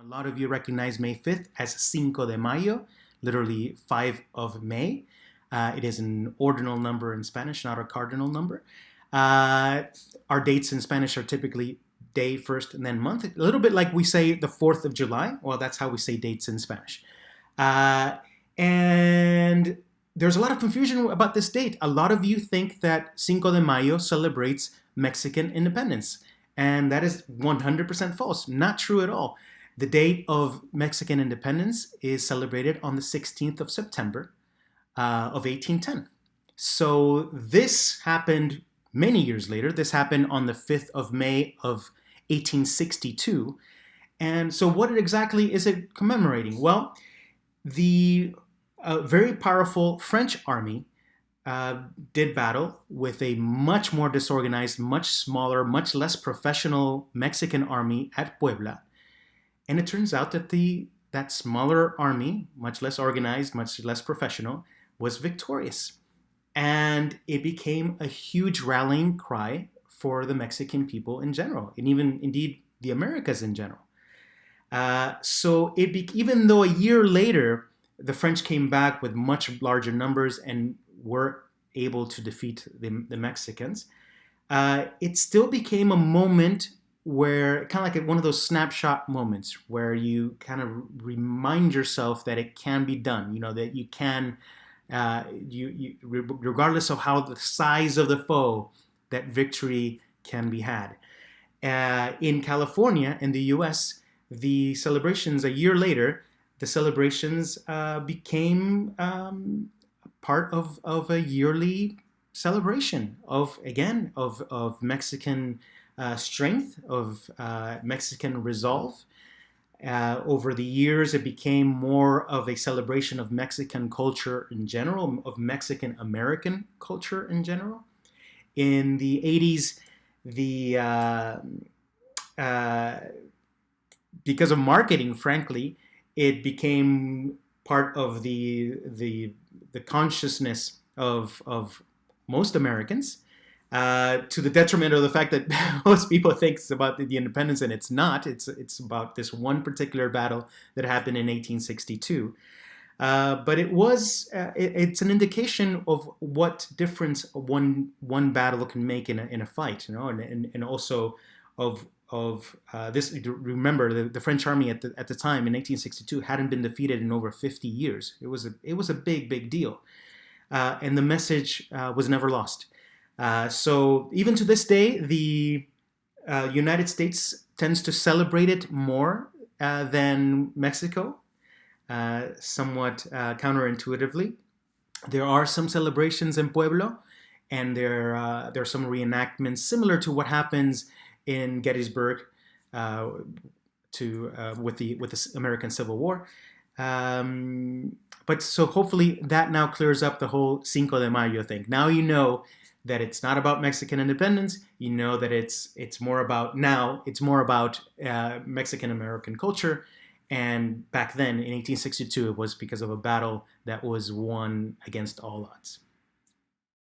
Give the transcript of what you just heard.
A lot of you recognize May 5th as Cinco de Mayo, literally 5 of May. It is an ordinal number in Spanish, not a cardinal number. Our dates in Spanish are typically day first and then month. A little bit like we say the 4th of July. Well, that's how we say dates in Spanish. And there's a lot of confusion about this date. A lot of you think that Cinco de Mayo celebrates Mexican independence. And that is 100% false. Not true at all. The date of Mexican independence is celebrated on the 16th of September of 1810. So this happened many years later. This happened on the 5th of May of 1862. And so what exactly is it commemorating? Well, the very powerful French army did battle with a much more disorganized, much smaller, much less professional Mexican army at Puebla. And it turns out that that smaller army, much less organized, much less professional, was victorious. And it became a huge rallying cry for the Mexican people in general, and even indeed the Americas in general. So even though a year later, the French came back with much larger numbers and were able to defeat the Mexicans, it still became a moment where, kind of like one of those snapshot moments where you kind of remind yourself that it can be done, that you can, regardless of how the size of the foe, that victory can be had. In California, in the US, the celebrations a year later, the celebrations became part of a yearly celebration of Mexican strength, of Mexican resolve. Over the years, it became more of a celebration of Mexican culture in general, of Mexican American culture in general. In the 80s, because of marketing, frankly, it became part of the consciousness of most Americans, to the detriment of the fact that most people think it's about the independence, and it's not. It's about this one particular battle that happened in 1862. But it's an indication of what difference one battle can make in a fight, and also of this. Remember, the French army at the time in 1862 hadn't been defeated in over 50 years. It was a big deal, and the message was never lost. So even to this day, the United States tends to celebrate it more than Mexico, somewhat counterintuitively. There are some celebrations in Pueblo, and there are some reenactments similar to what happens in Gettysburg with the American Civil War. But so hopefully that now clears up the whole Cinco de Mayo thing. Now you know that it's not about Mexican independence. You know that it's more about Mexican American culture. And back then in 1862, it was because of a battle that was won against all odds.